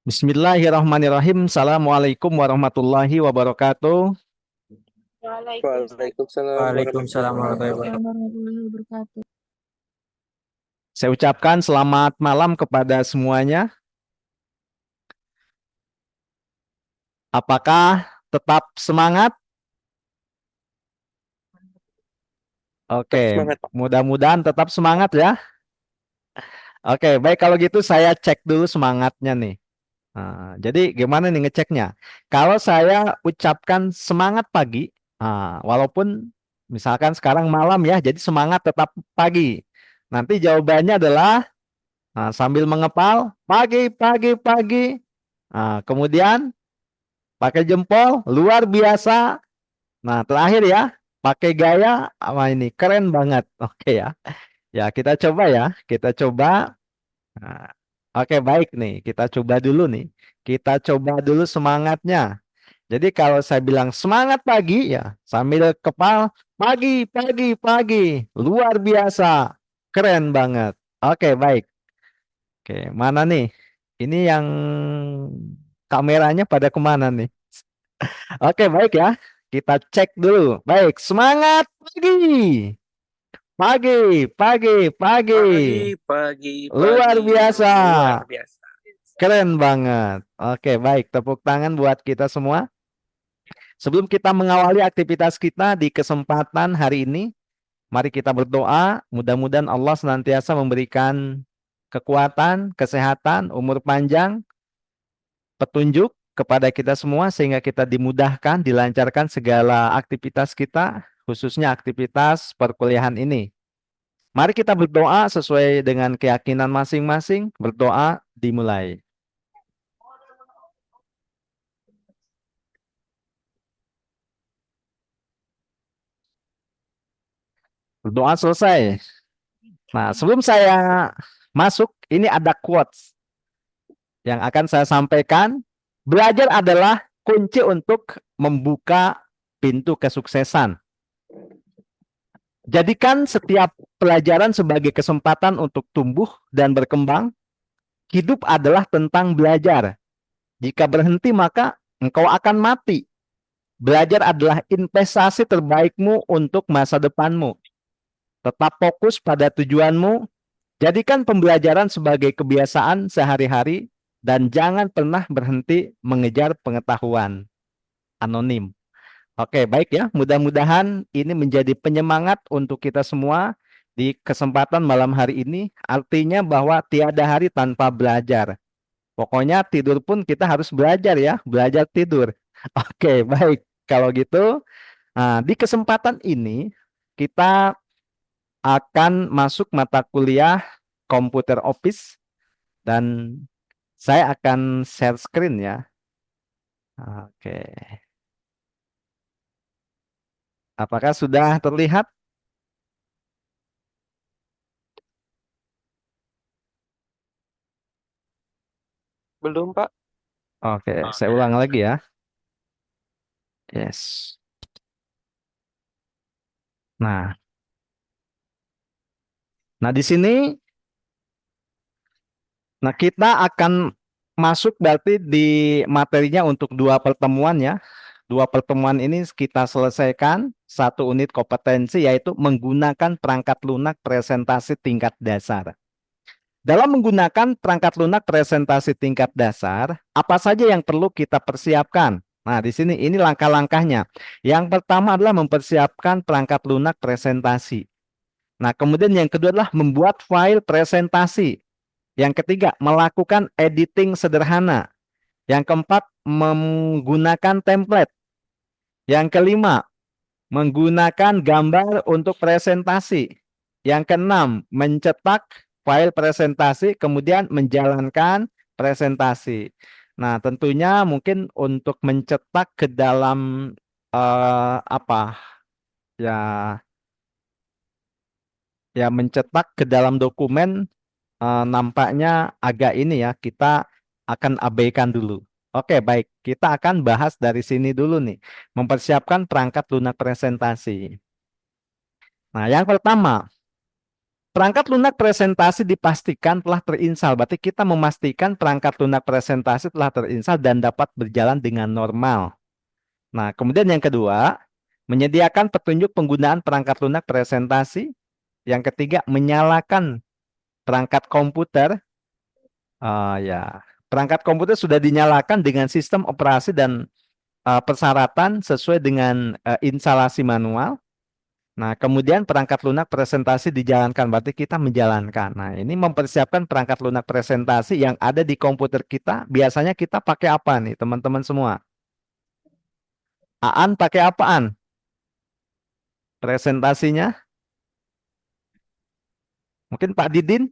Bismillahirrahmanirrahim. Assalamualaikum warahmatullahi wabarakatuh. Waalaikumsalam Waalaikumsalam Waalaikumsalam warahmatullahi warahmatullahi wabarakatuh. wabarakatuh. warahmatullahi wabarakatuh. Saya ucapkan selamat malam kepada semuanya. Apakah tetap semangat? Tetap Oke, semangat, Pak. mudah-mudahan tetap semangat ya. Oke, baik kalau gitu saya cek dulu semangatnya nih. Jadi gimana nih ngeceknya? Kalau saya ucapkan semangat pagi, walaupun misalkan sekarang malam ya, jadi semangat tetap pagi. Nanti jawabannya adalah sambil mengepal, pagi, pagi, pagi. Kemudian pakai jempol, luar biasa. Nah, terakhir ya, pakai gaya, ini keren banget. Oke ya. Ya, kita coba ya. Kita coba. Nah, oke, baik nih. Kita coba dulu nih. Kita coba dulu semangatnya. Jadi kalau saya bilang semangat pagi ya, sambil kepal, pagi, pagi, pagi. Luar biasa. Keren banget. Oke, baik. Oke, mana nih? Ini yang kameranya pada kemana nih? Oke, baik ya. Kita cek dulu. Baik, semangat pagi. Pagi, pagi, pagi. Pagi, Luar biasa. luar biasa. Keren banget. Oke, baik. Tepuk tangan buat kita semua. Sebelum kita mengawali aktivitas kita di kesempatan hari ini, mari kita berdoa. Mudah-mudahan Allah senantiasa memberikan kekuatan, kesehatan, umur panjang, petunjuk kepada kita semua sehingga kita dimudahkan, dilancarkan segala aktivitas kita, khususnya aktivitas perkuliahan ini. Mari kita berdoa sesuai dengan keyakinan masing-masing. Berdoa dimulai. Berdoa selesai. Nah, sebelum saya masuk, ini ada quotes yang akan saya sampaikan. Belajar adalah kunci untuk membuka pintu kesuksesan. Jadikan setiap pelajaran sebagai kesempatan untuk tumbuh dan berkembang. Hidup adalah tentang belajar. Jika berhenti, maka engkau akan mati. Belajar adalah investasi terbaikmu untuk masa depanmu. Tetap fokus pada tujuanmu. Jadikan pembelajaran sebagai kebiasaan sehari-hari dan jangan pernah berhenti mengejar pengetahuan. Anonim. Oke, baik ya. Mudah-mudahan ini menjadi penyemangat untuk kita semua di kesempatan malam hari ini. Artinya bahwa tiada hari tanpa belajar. Pokoknya tidur pun kita harus belajar ya. Belajar tidur. Oke, baik. Kalau gitu, di kesempatan ini kita akan masuk mata kuliah Computer Office dan saya akan share screen ya. Oke. Apakah sudah terlihat? Belum, Pak? Oke, saya ulang lagi ya. Yes. Nah, di sini, kita akan masuk berarti di materinya untuk dua pertemuan ya. Dua pertemuan ini kita selesaikan satu unit kompetensi yaitu menggunakan perangkat lunak presentasi tingkat dasar. Dalam menggunakan perangkat lunak presentasi tingkat dasar, apa saja yang perlu kita persiapkan? Nah, di sini ini langkah-langkahnya. Yang pertama adalah mempersiapkan perangkat lunak presentasi. Nah, kemudian yang kedua adalah membuat file presentasi. Yang ketiga, melakukan editing sederhana. Yang keempat, menggunakan template. Yang kelima, menggunakan gambar untuk presentasi. Yang keenam, mencetak file presentasi, kemudian menjalankan presentasi. Nah, tentunya mungkin untuk mencetak ke dalam apa ya, mencetak ke dalam dokumen nampaknya agak ini ya, kita akan abaikan dulu. Oke, baik. Kita akan bahas dari sini dulu nih. Mempersiapkan perangkat lunak presentasi. Nah, yang pertama, Perangkat lunak presentasi dipastikan telah terinstall. Berarti kita memastikan perangkat lunak presentasi telah terinstall dan dapat berjalan dengan normal. Nah, kemudian yang kedua, menyediakan petunjuk penggunaan perangkat lunak presentasi. Yang ketiga, menyalakan perangkat komputer. Ya, perangkat komputer sudah dinyalakan dengan sistem operasi dan persyaratan sesuai dengan instalasi manual. Nah, kemudian perangkat lunak presentasi dijalankan, berarti kita menjalankan. Nah, ini mempersiapkan perangkat lunak presentasi yang ada di komputer kita. Biasanya kita pakai apa nih, teman-teman semua? Aan pakai apaan? Presentasinya? Mungkin Pak Didin?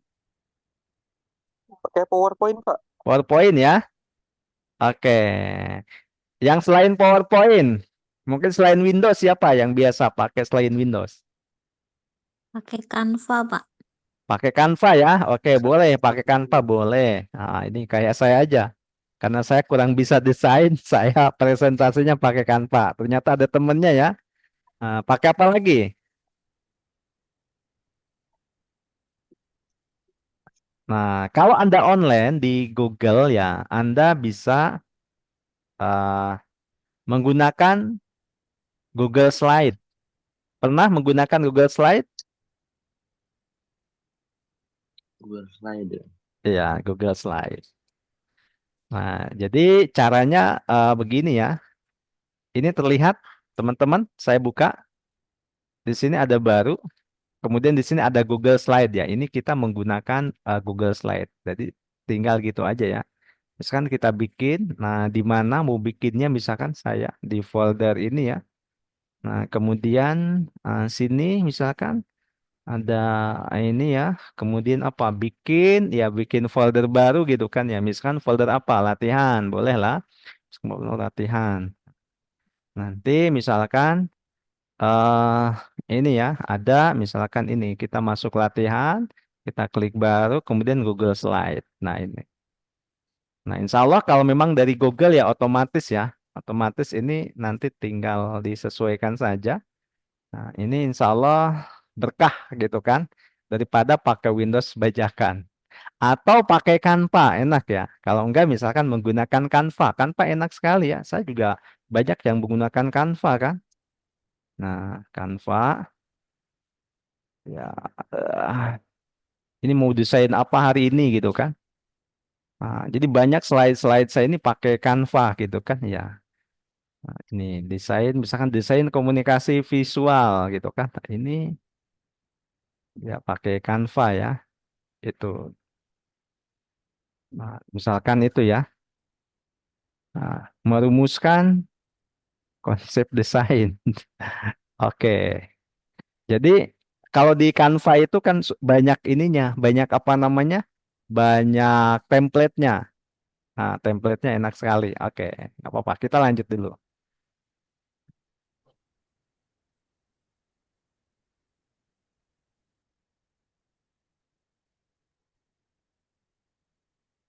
Pakai PowerPoint, Pak. PowerPoint ya? Oke. Yang selain PowerPoint, mungkin selain Windows siapa yang biasa pakai selain Windows? Pakai Canva, Pak. Pakai Canva ya? Oke, boleh. Pakai Canva boleh. Nah, ini kayak saya aja. Karena saya kurang bisa desain, saya presentasinya pakai Canva. Ternyata ada temennya ya. Nah, pakai apa lagi? Nah, kalau Anda online di Google ya, Anda bisa eh, menggunakan Google Slide. Pernah menggunakan Google Slide? Google Slide. Iya, Google Slide. Nah, jadi caranya begini ya. Ini terlihat, teman-teman, saya buka. Di sini ada baru. Kemudian di sini ada Google Slide ya. Ini kita menggunakan Google Slide. Jadi tinggal gitu aja ya. Misalkan kita bikin, nah di mana mau bikinnya misalkan saya di folder ini ya. Nah, kemudian sini misalkan ada ini ya. Kemudian apa? Bikin ya bikin folder baru gitu kan ya. Misalkan folder apa? Latihan, boleh lah. Latihan. Nanti misalkan eh ini ya, ada misalkan ini kita masuk latihan, kita klik baru, kemudian Google Slide. Nah ini. Nah insya Allah kalau memang dari Google ya otomatis ini nanti tinggal disesuaikan saja. Nah ini insya Allah berkah gitu kan, daripada pakai Windows bajakan. Atau pakai Canva, enak ya. Kalau enggak misalkan menggunakan Canva, Canva enak sekali ya. Saya juga banyak yang menggunakan Canva kan. Nah, Canva ya ini mau desain apa hari ini gitu kan. Nah, jadi banyak slide-slide saya ini pakai Canva gitu kan ya. Nah, ini desain misalkan desain komunikasi visual gitu kan. Nah, ini ya pakai Canva ya. Itu. Nah, misalkan itu ya. Nah, merumuskan konsep desain. Oke. Jadi kalau di Canva itu kan banyak ininya, banyak apa namanya? Banyak template-nya. Nah, template-nya enak sekali. Oke, nggak apa-apa. Kita lanjut dulu.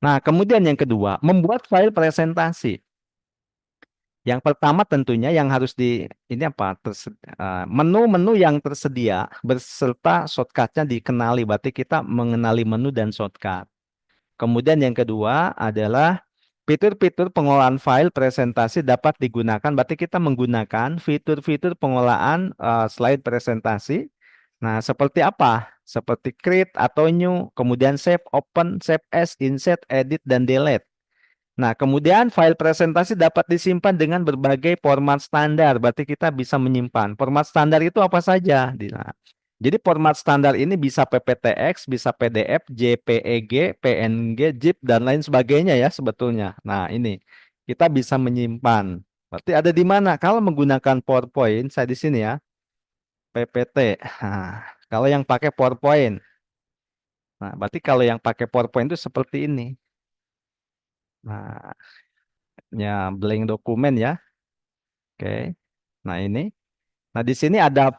Nah, kemudian yang kedua, membuat file presentasi. Yang pertama tentunya yang harus di ini apa? Menu-menu yang tersedia beserta shortcut-nya dikenali. Berarti kita mengenali menu dan shortcut. Kemudian yang kedua adalah fitur-fitur pengolahan file presentasi dapat digunakan. Berarti kita menggunakan fitur-fitur pengolahan slide presentasi. Nah, seperti apa? Seperti create atau new, kemudian save, open, save as, insert, edit, dan delete. Nah, kemudian file presentasi dapat disimpan dengan berbagai format standar. Berarti kita bisa menyimpan. Format standar itu apa saja? Nah, jadi format standar ini bisa PPTX, bisa PDF, JPEG, PNG, ZIP, dan lain sebagainya ya sebetulnya. Nah, ini kita bisa menyimpan. Berarti ada di mana? Kalau menggunakan PowerPoint, saya di sini ya, PPT. Nah, kalau yang pakai PowerPoint. Nah, berarti kalau yang pakai PowerPoint itu seperti ini. Nah, ya blank dokumen ya. Oke. Nah, ini. Nah, di sini ada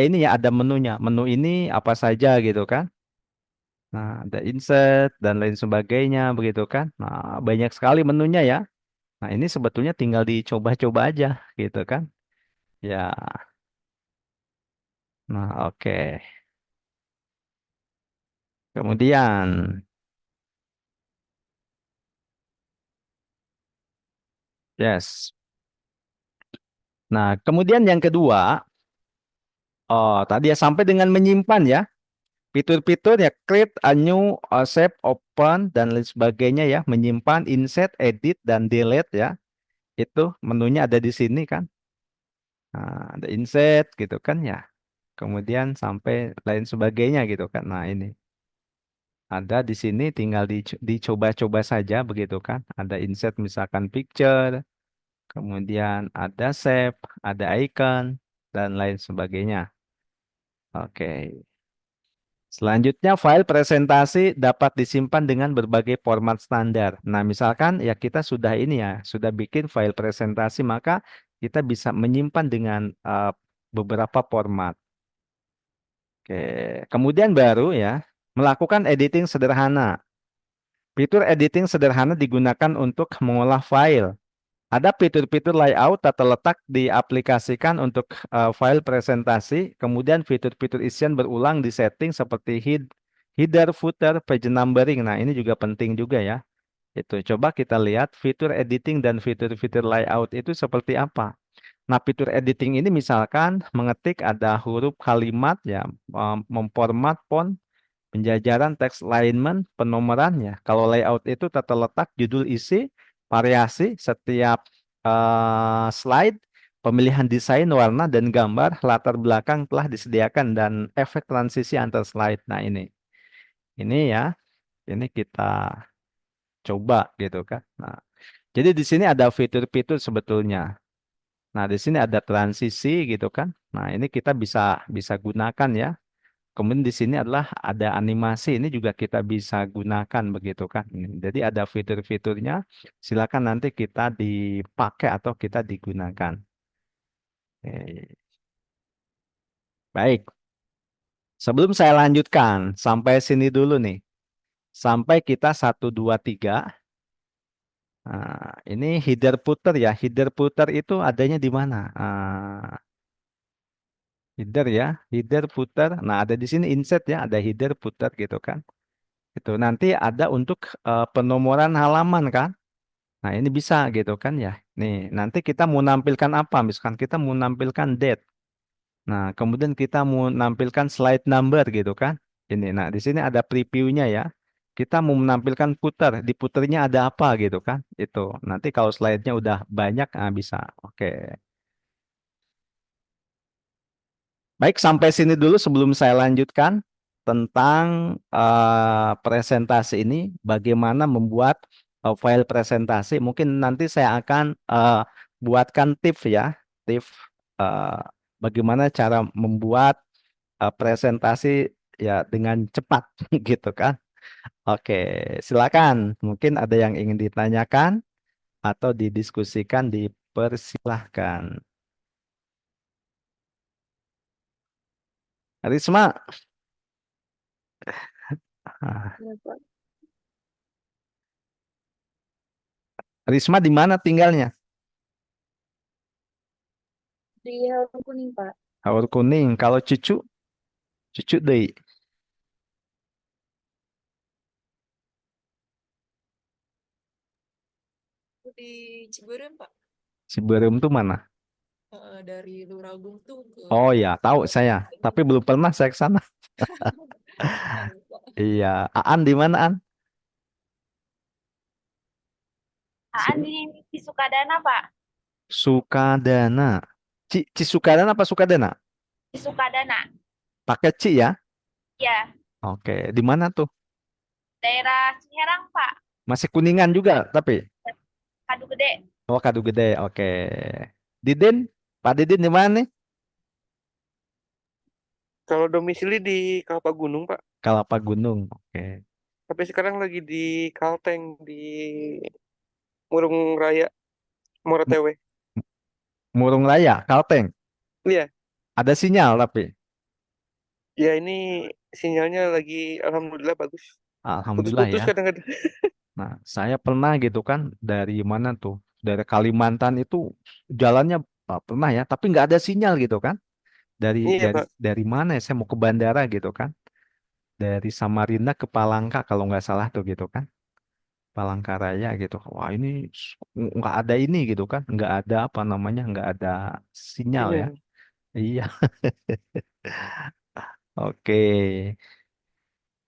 ini ya, ada menunya. Menu ini apa saja gitu kan? Nah, ada insert dan lain sebagainya begitu kan? Nah, banyak sekali menunya ya. Nah, ini sebetulnya tinggal dicoba-coba aja gitu kan? Ya. Nah, oke. Kemudian, yes. Nah, kemudian yang kedua, oh tadi ya sampai dengan menyimpan ya. Fitur-fitur ya create a new save, open dan lain sebagainya ya, menyimpan, insert, edit dan delete ya. Itu menunya ada di sini kan. Nah, ada insert gitu kan ya. Kemudian sampai lain sebagainya gitu kan. Nah, ini ada di sini tinggal dicoba-coba saja begitu kan. Ada insert misalkan picture, kemudian ada save, ada icon dan lain sebagainya. Oke. Selanjutnya, file presentasi dapat disimpan dengan berbagai format standar. Nah, misalkan ya kita sudah ini ya, sudah bikin file presentasi, maka kita bisa menyimpan dengan beberapa format. Oke, kemudian baru ya, melakukan editing sederhana. Fitur editing sederhana digunakan untuk mengolah file. Ada fitur-fitur layout tak terletak diaplikasikan untuk file presentasi, kemudian fitur-fitur isian berulang di setting seperti header, footer, page numbering. Nah, ini juga penting juga ya. Itu coba kita lihat fitur editing dan fitur-fitur layout itu seperti apa. Nah, fitur editing ini misalkan mengetik ada huruf kalimat ya, memformat font, penjajaran teks alignment, penomorannya. Kalau layout itu tata letak, judul isi, variasi setiap slide, pemilihan desain, warna, dan gambar, latar belakang telah disediakan, dan efek transisi antar slide. Nah, ini ya, ini kita coba gitu kan. Nah, jadi di sini ada fitur-fitur sebetulnya. Nah, di sini ada transisi gitu kan. Nah, ini kita bisa bisa gunakan ya. Kemudian di sini adalah ada animasi, ini juga kita bisa gunakan begitu kan. Jadi ada fitur-fiturnya, silakan nanti kita dipakai atau kita digunakan. Oke. Baik, sebelum saya lanjutkan, sampai sini dulu nih. Sampai kita 1, 2, 3. Nah, ini header footer ya. Header footer itu adanya di mana? Header ya, header footer. Nah, ada di sini insert ya, ada header footer gitu kan. Itu nanti ada untuk penomoran halaman kan. Nah, ini bisa gitu kan ya. Nih, nanti kita mau nampilkan apa? Misalkan kita mau nampilkan date. Nah, kemudian kita mau nampilkan slide number gitu kan. Ini, nah di sini ada previewnya ya. Kita mau menampilkan footer, di footernya ada apa gitu kan. Itu, nanti kalau slide-nya udah banyak, nah bisa. Oke. Baik, sampai sini dulu sebelum saya lanjutkan tentang presentasi ini, bagaimana membuat file presentasi. Mungkin nanti saya akan buatkan tips ya, tips eh, bagaimana cara membuat presentasi ya dengan cepat gitu kan. Oke, silakan. Mungkin ada yang ingin ditanyakan atau didiskusikan, dipersilahkan. Risma, ah, Iya, Pak. Risma di mana tinggalnya? Di Harum Kuning, Pak. Haur kuning. Kalau cucu, cucu deh. Di Ciberem, Pak. Ciberem tuh mana? Dari Luragung tuh ke Oh ya, tahu saya. Tapi belum pernah saya ke sana. Tahu, Pak. Iya. Aan di mana, An? Aan di Sukadana, Pak. Sukadana. Cisukadana apa Sukadana? Di Sukadana. Pakai Ci ya? Ya, Oke. Di mana tuh? daerah Ciherang, Pak. Masih Kuningan juga, tapi. Kadu Gede. Oh, Kadu Gede. Oke. Didin? Pak Didin di mana nih? Kalau domisili di Kalpa Gunung, Pak. Kelapa Gunung. Oke. Tapi sekarang lagi di Kalteng, di Murung Raya, Moratewe. Murung Raya, Kalteng. Iya, Ada sinyal tapi. ya ini sinyalnya lagi alhamdulillah bagus. Alhamdulillah Putus-putus ya. kadang-kadang. Nah, saya pernah gitu kan dari mana tuh? Dari Kalimantan itu jalannya pernah ya, tapi nggak ada sinyal gitu kan? Dari Iya, dari Pak. dari mana ya? Saya mau ke bandara gitu kan? dari Samarinda ke Palangka kalau nggak salah tuh gitu kan. Palangkaraya gitu. Wah ini nggak ada ini gitu kan. Nggak ada apa namanya, nggak ada sinyal ya. Iya. Iya. Oke.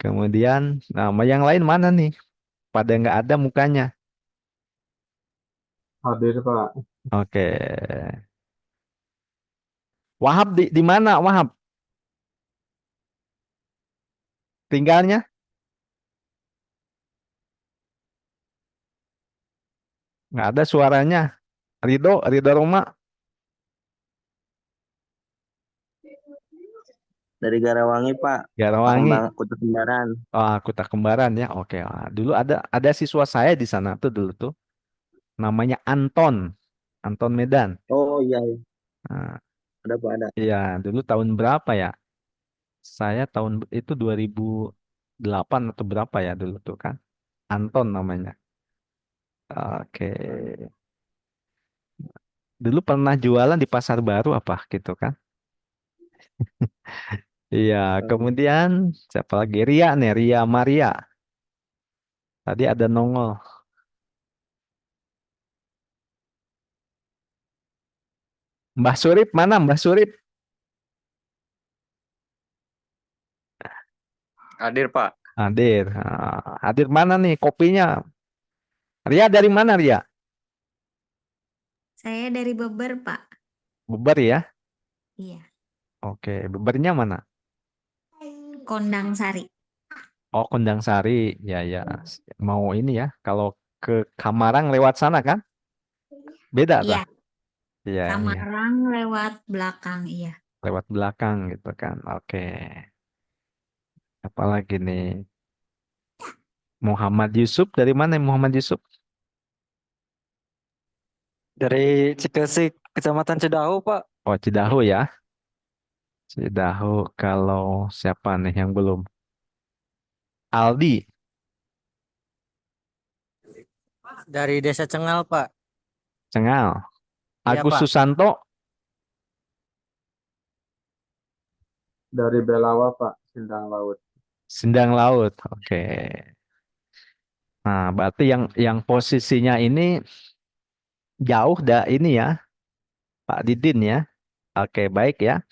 Kemudian nama yang lain mana nih? Pada nggak ada mukanya. Hadir Pak. Oke. Wahab di mana Wahab? Tinggalnya? Nggak ada suaranya. Ridho Roma. Dari Garawangi, Pak. Garawangi. Kota Kembaran. Oh, Kuta Kembaran ya. Oke. Ah, dulu ada siswa saya di sana tuh dulu tuh. Namanya Anton. Anton Medan. Oh iya, iya. Nah, Ada Pak, ada. iya, dulu tahun berapa ya? Saya tahun itu 2008 atau berapa ya dulu tuh kan? Anton namanya. Oke. Dulu pernah jualan di Pasar Baru apa gitu kan? Iya, kemudian siapa lagi? Ria nih, Ria Maria. Tadi ada nongol. Mbah Surip mana? Mbah Surip. Hadir, Pak. Hadir. Hadir mana nih kopinya? Ria dari mana Ria? Saya dari Beber, Pak. Beber ya? Iya. Oke, bebernya mana? Kondang Sari. Oh, Kondang Sari. Ya, ya. Mau ini ya. Kalau ke Kamarang lewat sana kan? Beda Iya. tak? Iya, iya. Kamarang lewat belakang, iya. Lewat belakang gitu kan. Oke. Apalagi nih? Muhammad Yusuf. Dari mana Muhammad Yusuf? Dari Cikesik, Kecamatan Cidahu, Pak. Oh, Cidahu ya. Cidahu. Kalau siapa nih yang belum? Aldi. Dari Desa Cengal, Pak. Cengal. Iya, Agus Pak. Susanto. Dari Belawa Pak, Sindang Laut. Sindang Laut. Oke. Nah, berarti yang posisinya ini jauh ini ya, Pak Didin ya. Oke, baik ya.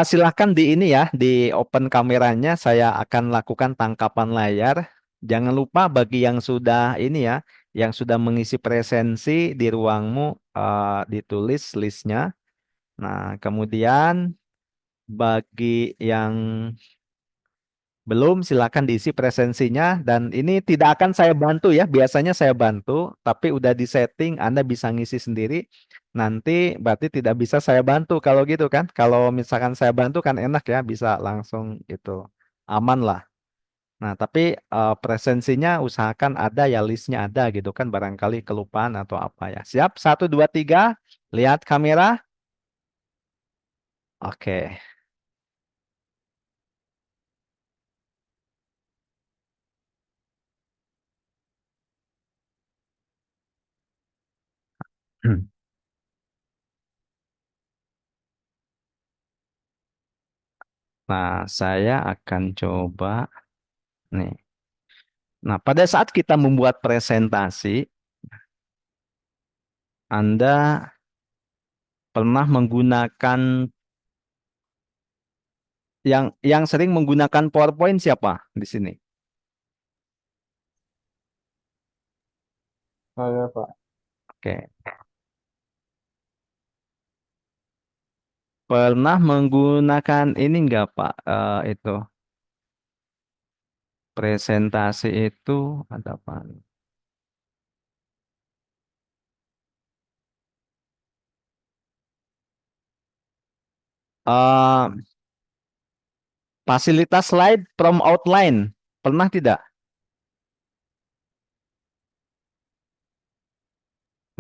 Silahkan di ini ya, di open kameranya. Saya akan lakukan tangkapan layar. Jangan lupa bagi yang sudah ini ya, yang sudah mengisi presensi di ruangmu, ditulis listnya. Nah, kemudian bagi yang belum, silakan diisi presensinya. Dan ini tidak akan saya bantu ya. Biasanya saya bantu, tapi udah di setting, Anda bisa ngisi sendiri. Nanti berarti tidak bisa saya bantu kalau gitu kan. Kalau misalkan saya bantu kan enak ya, bisa langsung itu aman lah. Nah, tapi presensinya usahakan ada ya, listnya ada gitu kan. Barangkali kelupaan atau apa ya. Siap? 1, 2, 3. Lihat kamera. Oke. Nah, saya akan coba nih. Nah, pada saat kita membuat presentasi, Anda pernah menggunakan yang sering menggunakan PowerPoint siapa di sini? Saya Pak. Oke. Pernah menggunakan ini enggak, Pak? Itu presentasi itu ada apa? Eh, fasilitas slide from outline. Pernah tidak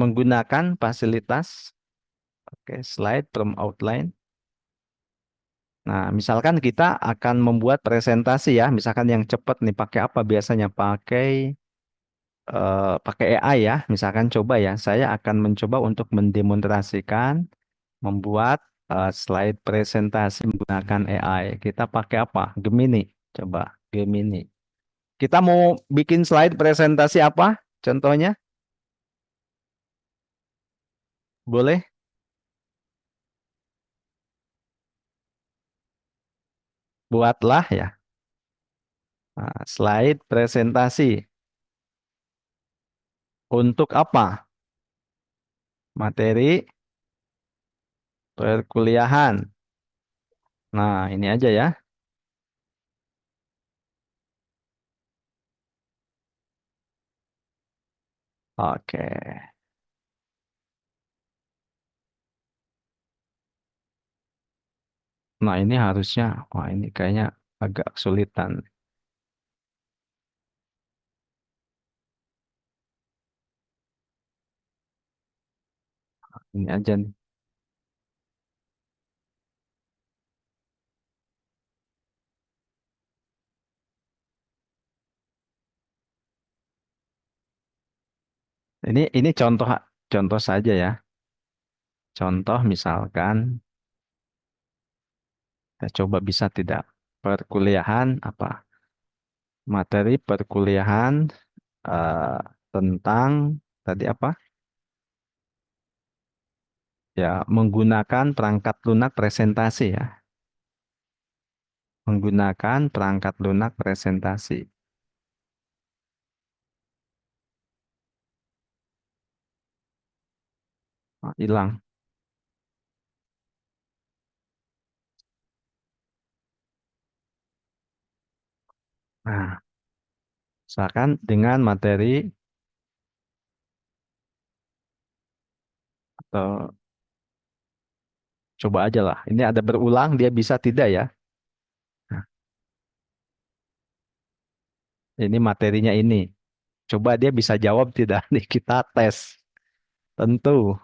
menggunakan fasilitas slide from outline? Nah, misalkan kita akan membuat presentasi ya, misalkan yang cepat nih pakai apa biasanya? Pakai AI ya. Misalkan coba ya, saya akan mencoba untuk mendemonstrasikan membuat slide presentasi menggunakan AI. Kita pakai apa? Gemini. Coba Gemini. Kita mau bikin slide presentasi apa? Contohnya? Boleh? Buatlah ya. Nah, slide presentasi. Untuk apa? Materi perkuliahan. Nah, ini aja ya. Oke. Nah, ini harusnya, wah ini kayaknya agak kesulitan. Ini aja nih. Ini contoh contoh saja ya. Contoh misalkan kita coba bisa tidak perkuliahan apa? Materi perkuliahan eh, tentang tadi apa? Ya, menggunakan perangkat lunak presentasi ya. Menggunakan perangkat lunak presentasi. Ah, hilang. Nah, misalkan dengan materi atau coba aja lah. Ini ada berulang, dia bisa tidak ya? Nah, ini materinya ini. Coba dia bisa jawab tidak? Nih kita tes. Tentu.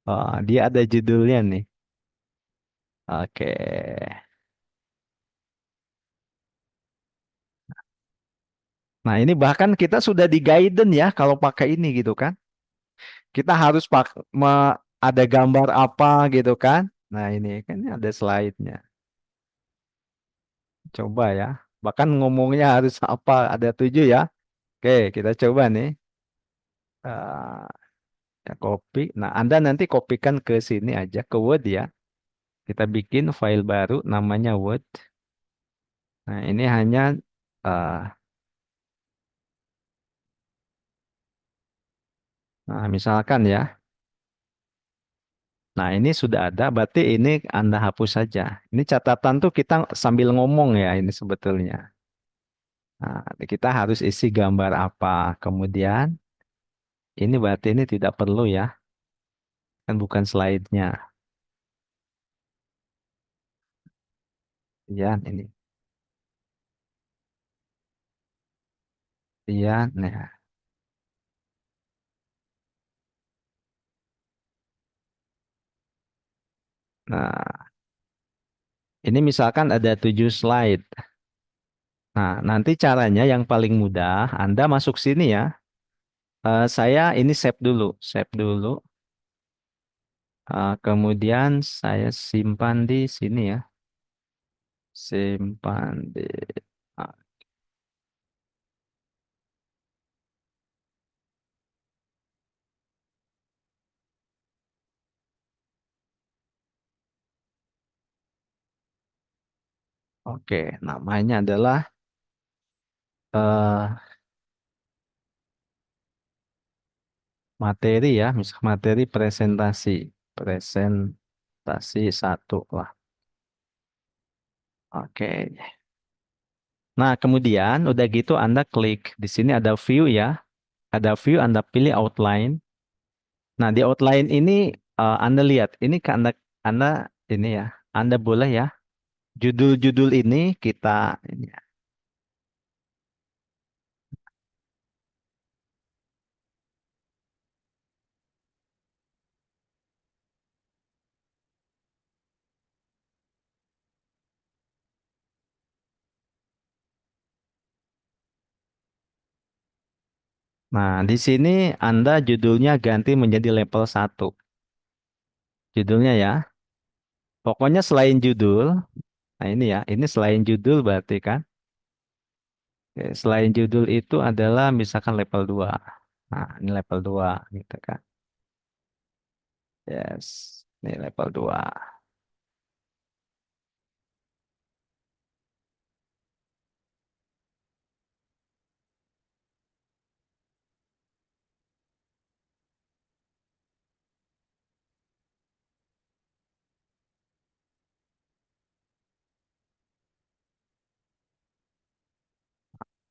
Oh, dia ada judulnya nih. Oke. Nah, ini bahkan kita sudah di guidance ya kalau pakai ini gitu kan. Kita harus ada gambar apa gitu kan. Nah, ini kan ini ada slide-nya. Coba ya. Bahkan ngomongnya harus apa? Ada 7 ya. Oke, kita coba nih. Eh, ya, copy. Nah, Anda nanti kopikan ke sini aja, ke Word ya. Kita bikin file baru namanya Word. Nah, ini hanya eh, nah, misalkan ya. Nah, ini sudah ada, berarti ini Anda hapus saja. Ini catatan tuh kita sambil ngomong ya ini sebetulnya. Nah, kita harus isi gambar apa. Kemudian, ini berarti ini tidak perlu ya. Kan bukan slide-nya. Ya, ini. Iya, nah. Nah, ini misalkan ada 7 slide. Nah, nanti caranya yang paling mudah, Anda masuk sini ya. Saya ini save dulu, save dulu. Kemudian saya simpan di sini ya. Simpan di. ah, Oke, namanya adalah eh, materi ya, misal materi presentasi, presentasi satu lah. Oke. Nah, kemudian udah gitu Anda klik di sini ada view ya, ada view Anda pilih outline. Nah, di outline ini Anda lihat, ini kan Anda ini ya, Anda boleh ya, judul-judul ini kita ini ya. Nah, di sini Anda judulnya ganti menjadi level satu. Judulnya ya. Pokoknya selain judul, Nah, ini ya, ini selain judul berarti kan. Oke, selain judul itu adalah misalkan level 2. Nah, ini level 2 gitu kan. Yes, ini level 2.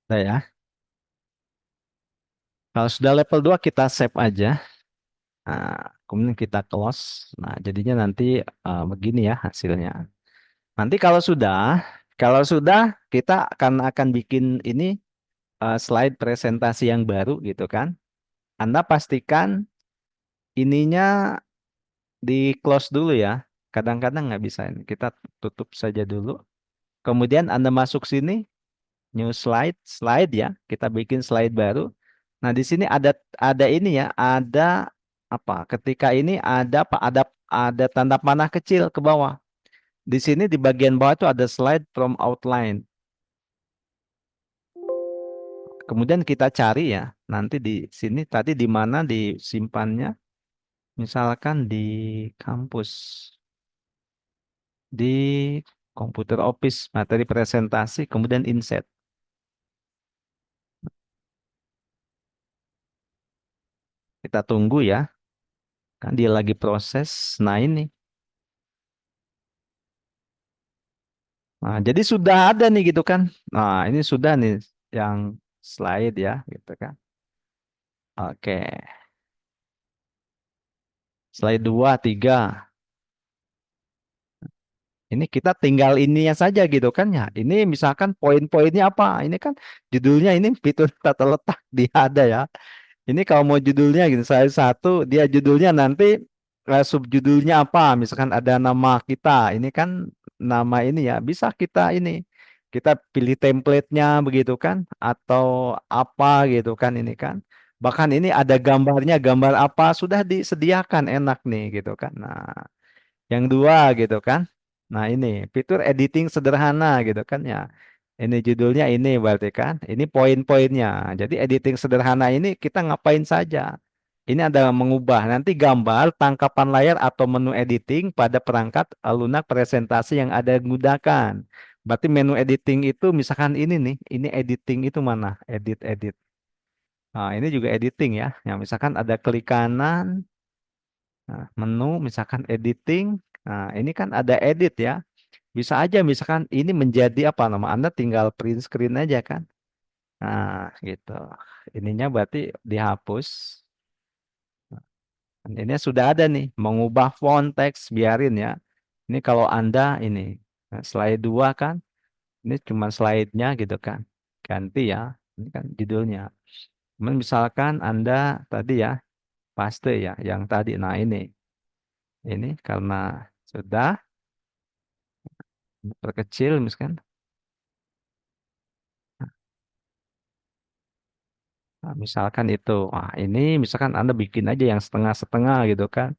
Nah ya, kalau sudah level 2 kita save aja. Nah, kemudian kita close. Nah, jadinya nanti begini ya hasilnya. Nanti kalau sudah kita akan bikin ini slide presentasi yang baru gitu kan. Anda pastikan ininya di close dulu ya. Kadang-kadang nggak bisa ini. Kita tutup saja dulu. Kemudian Anda masuk sini, new slide ya. Kita bikin slide baru. Nah, di sini ada ini ya, ada apa? Ketika ini ada tanda panah kecil ke bawah. Di sini di bagian bawah itu ada slide from outline. Kemudian kita cari ya, nanti di sini tadi di mana disimpannya? Misalkan di kampus, di komputer office, materi presentasi, kemudian inset. Kita tunggu ya, kan dia lagi proses. Nah ini, nah jadi sudah ada nih gitu kan. Nah ini sudah nih yang slide ya, gitu kan. Oke, slide 2, 3. Ini kita tinggal ininya saja gitu kan ya. Ini misalkan poin-poinnya apa? Ini kan judulnya ini fitur tata letak dia ada ya. Ini kalau mau judulnya gitu, saya satu, dia judulnya nanti subjudulnya apa? Misalkan ada nama kita, ini kan nama ini ya, bisa kita pilih template-nya begitu kan, atau apa gitu kan ini kan. Bahkan ini ada gambarnya, gambar apa sudah disediakan enak nih gitu kan. Nah, yang dua gitu kan. Nah ini fitur editing sederhana gitu kan ya. Ini judulnya ini berarti kan. Ini poin-poinnya. Jadi editing sederhana ini kita ngapain saja. Ini ada mengubah nanti gambar, tangkapan layar atau menu editing pada perangkat lunak presentasi yang ada gunakan. Berarti menu editing itu misalkan ini nih, ini editing itu mana? Edit. Nah, ini juga editing ya. Yang misalkan ada klik kanan, nah, menu misalkan editing. Nah, ini kan ada edit ya. Bisa aja misalkan ini menjadi apa nama Anda tinggal print screen aja kan. Nah, gitu. Ininya berarti dihapus. Ini sudah ada nih, mengubah font teks biarin ya. Ini kalau Anda ini slide 2 kan, ini cuma slide-nya gitu kan. Ganti ya. Ini kan judulnya. Kemudian misalkan Anda tadi ya paste ya yang tadi. Nah, ini karena sudah terkecil misalkan. Nah, misalkan itu, wah ini misalkan Anda bikin aja yang setengah-setengah gitu kan.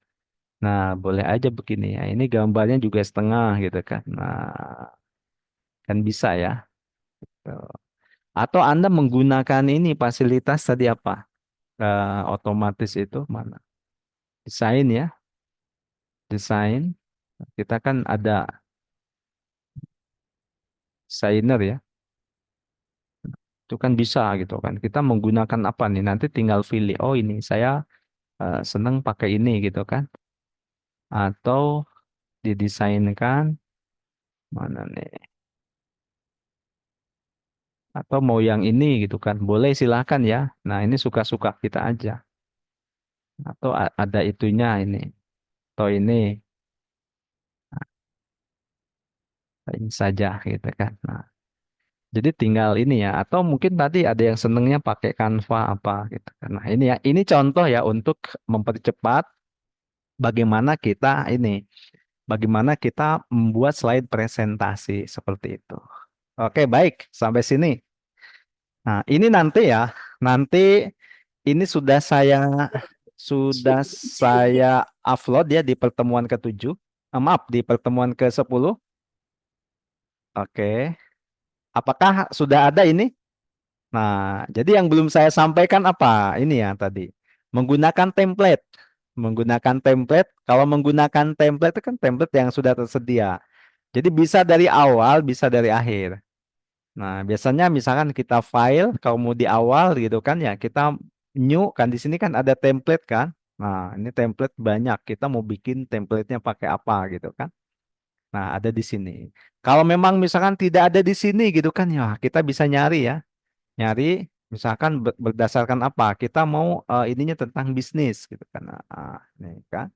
Nah, boleh aja begini ya. Ini gambarnya juga setengah gitu kan. Nah, kan bisa ya. Tuh. Atau Anda menggunakan ini fasilitas tadi apa? Otomatis itu mana? Desain ya. Desain. Kita kan ada desainer ya. Itu kan bisa gitu kan. Kita menggunakan apa nih? Nanti tinggal pilih. Oh ini saya seneng pakai ini gitu kan. Atau didesainkan mana nih? Atau mau yang ini gitu kan. Boleh silahkan ya. Nah ini suka-suka kita aja. Atau ada itunya ini. Atau ini saja gitu kan. Nah, jadi tinggal ini ya. Atau mungkin tadi ada yang senengnya pakai Canva apa gitu kan. Nah ini ya. Ini contoh ya untuk mempercepat bagaimana kita ini. Bagaimana kita membuat slide presentasi seperti itu. Oke baik. Sampai sini. Nah ini nanti ya. Nanti ini sudah saya upload ya di pertemuan ke-7. Maaf, di pertemuan ke-10. Oke. Apakah sudah ada ini? Nah, jadi yang belum saya sampaikan apa? Ini ya tadi. Menggunakan template. Menggunakan template. Kalau menggunakan template itu kan template yang sudah tersedia. Jadi bisa dari awal, bisa dari akhir. Nah, biasanya misalkan kita file, kalau mau di awal gitu kan ya, kita new kan di sini kan ada template kan. Nah, ini template banyak. Kita mau bikin template-nya pakai apa gitu kan. Nah, ada di sini. Kalau memang misalkan tidak ada di sini gitu kan ya, kita bisa nyari ya. Nyari misalkan berdasarkan apa? Kita mau ininya tentang bisnis gitu kan. Nah, nih kan.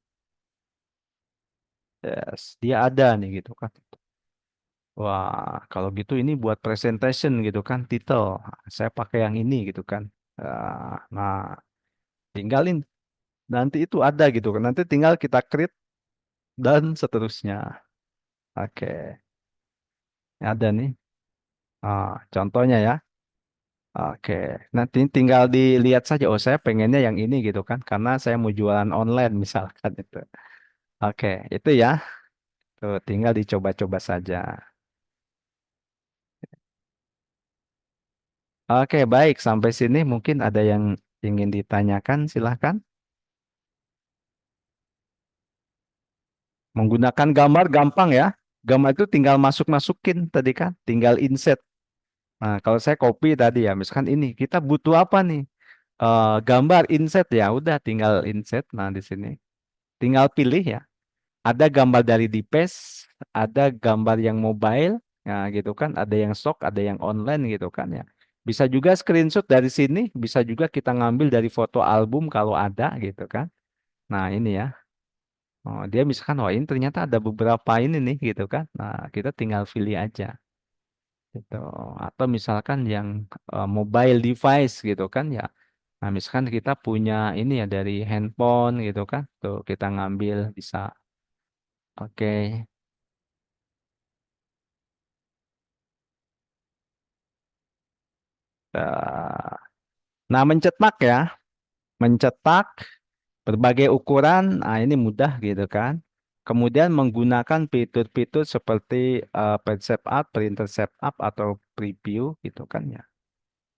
Yes, dia ada nih gitu kan. Wah, kalau gitu ini buat presentation gitu kan, title. Saya pakai yang ini gitu kan. Nah, tinggalin nanti itu ada gitu kan. Nanti tinggal kita create dan seterusnya. Oke, ada nih. Contohnya ya. Oke, nanti tinggal dilihat saja. Oh, saya pengennya yang ini gitu kan, karena saya mau jualan online misalkan itu. Oke, itu ya. Tuh, tinggal dicoba-coba saja. Oke, baik. Sampai sini mungkin ada yang ingin ditanyakan, silahkan. Menggunakan gambar gampang ya. Gambar itu tinggal masuk-masukin tadi kan, tinggal insert. Nah, kalau saya copy tadi ya, misalkan ini kita butuh apa nih? Gambar insert ya, udah tinggal insert. Nah, di sini tinggal pilih ya. Ada gambar dari di paste, ada gambar yang mobile, ya gitu kan, ada yang stock, ada yang online gitu kan ya. Bisa juga screenshot dari sini, bisa juga kita ngambil dari foto album kalau ada gitu kan. Nah, ini ya. Oh, dia misalkan, wah ini ternyata ada beberapa ini nih gitu kan. Nah, kita tinggal pilih aja gitu. Atau misalkan yang mobile device gitu kan ya. Nah, misalkan kita punya ini ya dari handphone gitu kan. Tuh kita ngambil bisa. Oke. Eh, Nah, mencetak ya. Mencetak berbagai ukuran. Nah, ini mudah gitu kan. Kemudian menggunakan fitur-fitur seperti page setup, printer setup atau preview gitu kan ya.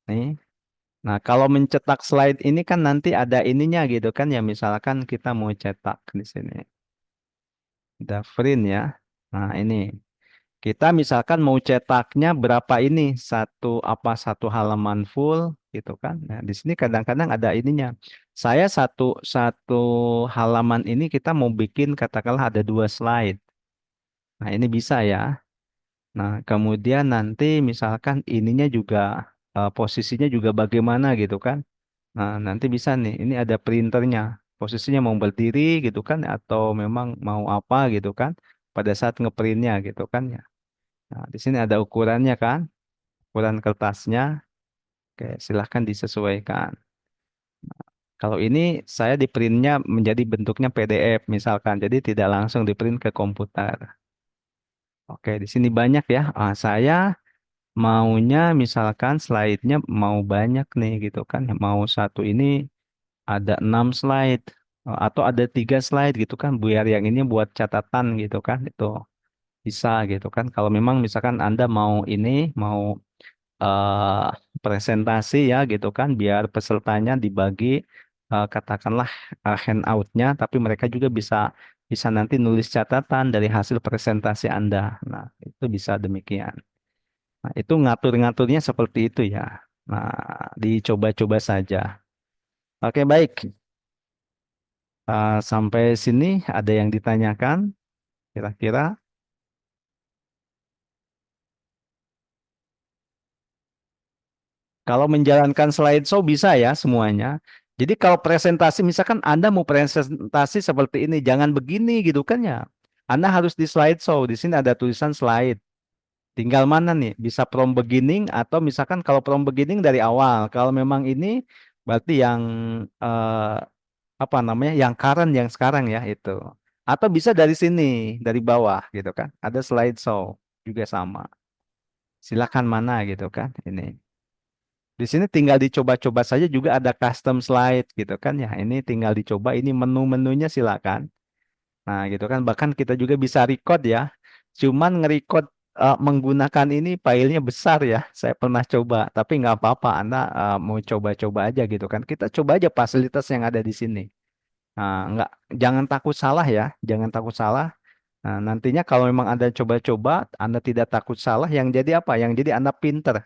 Nih. Nah, kalau mencetak slide ini kan nanti ada ininya gitu kan ya. Misalkan kita mau cetak di sini. Ada print ya. Nah, ini. Kita misalkan mau cetaknya berapa ini? Satu halaman full gitu kan. Nah, di sini kadang-kadang ada ininya. Saya satu halaman ini kita mau bikin katakanlah ada 2 slide. Nah, ini bisa ya. Nah, kemudian nanti misalkan ininya juga posisinya juga bagaimana gitu kan. Nah, nanti bisa nih, ini ada printernya. Posisinya mau berdiri gitu kan, atau memang mau apa gitu kan, pada saat ngeprintnya gitu kan ya. Nah, di sini ada ukurannya kan, ukuran kertasnya. Oke, silahkan disesuaikan. Kalau ini saya di printnya menjadi bentuknya PDF misalkan, jadi tidak langsung di print ke komputer. Oke, di sini banyak ya. Saya maunya misalkan slide-nya mau banyak nih gitu kan, mau satu ini ada 6 slide atau ada 3 slide gitu kan biar yang ini buat catatan gitu kan itu bisa gitu kan kalau memang misalkan Anda mau ini mau eh, presentasi ya gitu kan biar pesertanya dibagi katakanlah handout-nya tapi mereka juga bisa bisa nanti nulis catatan dari hasil presentasi Anda. Nah, itu bisa demikian. Nah, itu ngatur-ngaturnya seperti itu ya. Nah, dicoba-coba saja. Oke, baik. Sampai sini ada yang ditanyakan kira-kira? Kalau menjalankan slideshow bisa ya semuanya. Jadi kalau presentasi misalkan Anda mau presentasi seperti ini, jangan begini gitu kan ya. Anda harus di slideshow. Di sini ada tulisan slide. Tinggal mana nih? Bisa from beginning atau misalkan kalau from beginning dari awal. Kalau memang ini berarti yang eh, apa namanya? Yang current yang sekarang ya itu. Atau bisa dari sini, dari bawah gitu kan. Ada slideshow juga sama. Silakan mana gitu kan ini. Di sini tinggal dicoba-coba saja juga ada custom slide gitu kan ya. Ini tinggal dicoba ini menu-menunya silakan. Nah, gitu kan bahkan kita juga bisa record ya. Cuman nge-record menggunakan ini filenya besar ya. Saya pernah coba, tapi nggak apa-apa. Anda mau coba-coba aja gitu kan. Kita coba aja fasilitas yang ada di sini. Nah, jangan takut salah ya, jangan takut salah. Nah, nantinya kalau memang Anda coba-coba, Anda tidak takut salah, yang jadi apa? Yang jadi Anda pinter.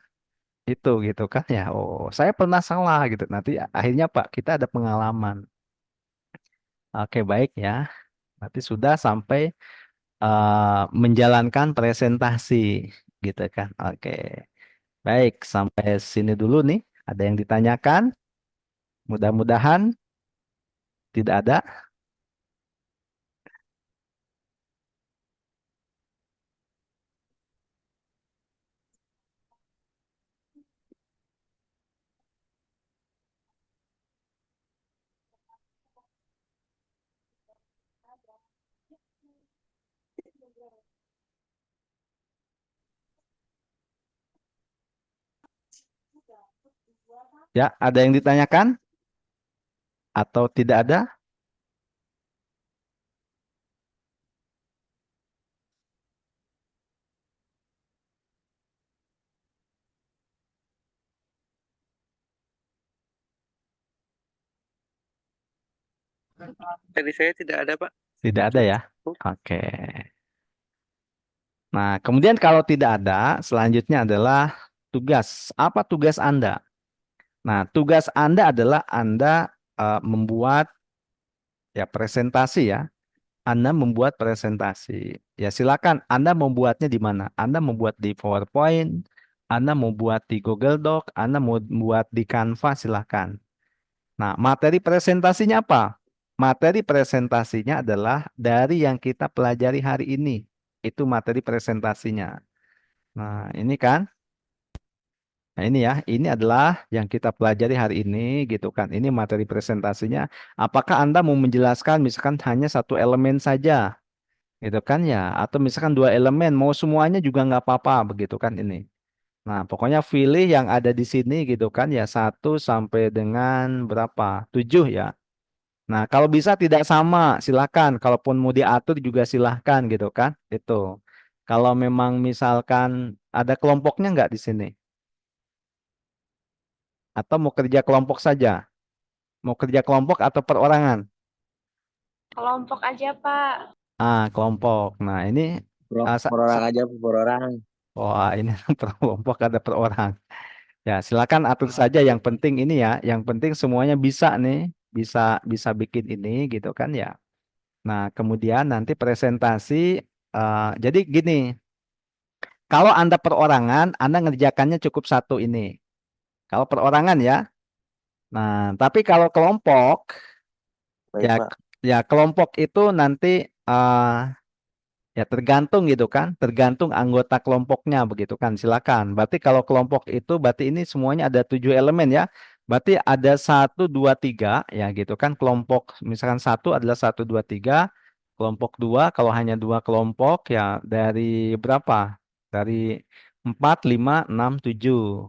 Itu gitu kan ya. Oh, saya pernah salah gitu. Nanti akhirnya Pak, kita ada pengalaman. Oke, baik ya. Nanti sudah sampai menjalankan presentasi gitu kan. Oke. Baik, sampai sini dulu nih. Ada yang ditanyakan? Mudah-mudahan tidak ada. Ya, ada yang ditanyakan atau tidak ada? Dari saya tidak ada, Pak. Tidak ada ya. Oke. Nah, kemudian kalau tidak ada, selanjutnya adalah tugas. Apa tugas Anda? Nah, tugas Anda adalah Anda membuat ya presentasi ya. Anda membuat presentasi. Ya, silakan Anda membuatnya di mana? Anda membuat di PowerPoint, Anda membuat di Google Doc, Anda mau membuat di Canva, silakan. Nah, materi presentasinya apa? Materi presentasinya adalah dari yang kita pelajari hari ini. Itu materi presentasinya. Nah, ini kan. Nah, ini ya, ini adalah yang kita pelajari hari ini gitu kan. Ini materi presentasinya. Apakah Anda mau menjelaskan misalkan hanya satu elemen saja gitu kan ya, atau misalkan dua elemen, mau semuanya juga nggak apa-apa begitu kan ini. Nah, pokoknya pilih yang ada di sini gitu kan ya, 1 sampai dengan berapa? 7 ya. Nah, kalau bisa tidak sama, silakan. Kalaupun mau diatur juga silahkan gitu kan. Itu. Kalau memang misalkan ada kelompoknya nggak di sini? Atau mau kerja kelompok saja? Mau kerja kelompok atau perorangan? Kelompok aja, Pak. Kelompok. Nah, ini Per orang aja, per orang. wah, ini per kelompok ada per orang. Ya, silakan atur saja. Yang penting ini ya, yang penting semuanya bisa nih, bisa bisa bikin ini gitu kan ya. Nah, kemudian nanti presentasi. Jadi gini, kalau Anda perorangan, Anda ngerjakannya cukup satu ini. Kalau perorangan ya. Nah, tapi kalau kelompok, Baik, ya Pak. ya kelompok itu nanti ya tergantung gitu kan, tergantung anggota kelompoknya begitu kan. Silakan. Berarti kalau kelompok itu, berarti ini semuanya ada 7 elemen ya. Berarti ada 1, 2, 3 ya gitu kan. Kelompok misalkan satu adalah 1, 2, 3. Kelompok dua kalau hanya dua kelompok ya dari berapa? Dari 4, 5, 6, 7.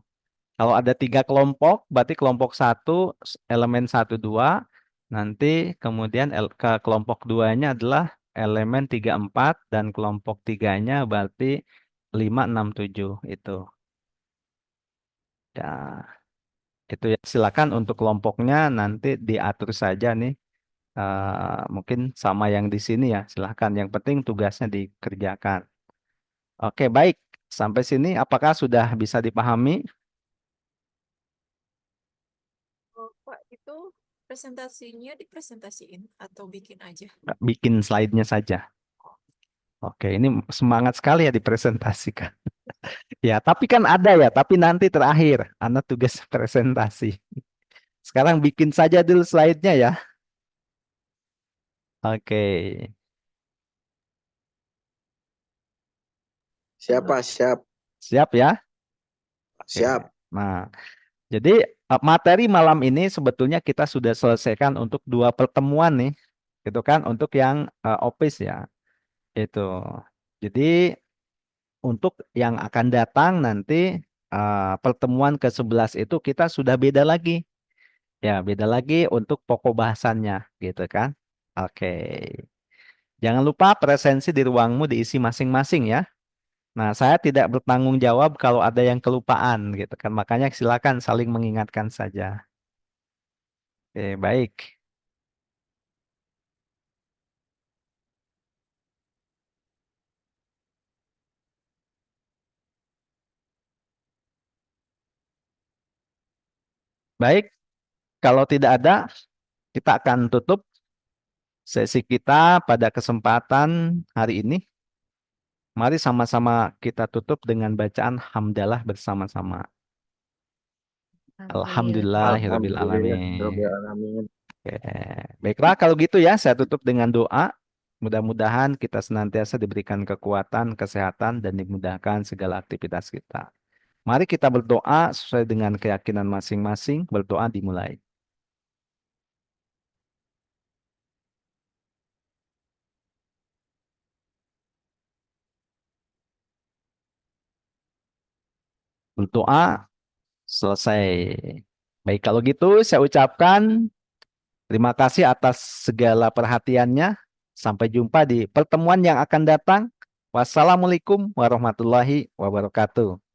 Kalau ada 3 kelompok, berarti kelompok satu elemen 1, 2. Nanti kemudian ke kelompok duanya adalah elemen 3, 4 dan kelompok tiganya berarti 5, 6, 7 itu. Ya, itu ya. Silakan untuk kelompoknya nanti diatur saja nih. Mungkin sama yang di sini ya. Silakan. Yang penting tugasnya dikerjakan. Oke, baik. Sampai sini apakah sudah bisa dipahami? Oh, Pak, itu presentasinya dipresentasiin atau bikin aja? Bikin slide-nya saja. Oke, ini semangat sekali ya dipresentasikan. Ya, tapi kan ada ya, tapi nanti terakhir, Anda tugas presentasi. Sekarang bikin saja dulu slide-nya ya. Oke. Siap, Pak. Siap. Siap ya? Oke. Siap. Nah, jadi materi malam ini sebetulnya kita sudah selesaikan untuk 2 pertemuan nih. Gitu kan, untuk yang office ya. Itu. Jadi untuk yang akan datang nanti pertemuan ke-11 itu kita sudah beda lagi. Ya, beda lagi untuk pokok bahasannya gitu kan. Oke. Jangan lupa presensi di ruangmu diisi masing-masing ya. Nah, saya tidak bertanggung jawab kalau ada yang kelupaan gitu kan. Makanya silakan saling mengingatkan saja. Oke, baik. Baik, kalau tidak ada, kita akan tutup sesi kita pada kesempatan hari ini. Mari sama-sama kita tutup dengan bacaan hamdalah bersama-sama. Alhamdulillahirabbil alamin. Alhamdulillahirobbilalamin. Oke. Baiklah kalau gitu ya, saya tutup dengan doa. Mudah-mudahan kita senantiasa diberikan kekuatan, kesehatan, dan dimudahkan segala aktivitas kita. Mari kita berdoa sesuai dengan keyakinan masing-masing. Berdoa dimulai. Berdoa selesai. Baik, kalau gitu saya ucapkan terima kasih atas segala perhatiannya. Sampai jumpa di pertemuan yang akan datang. Wassalamualaikum warahmatullahi wabarakatuh.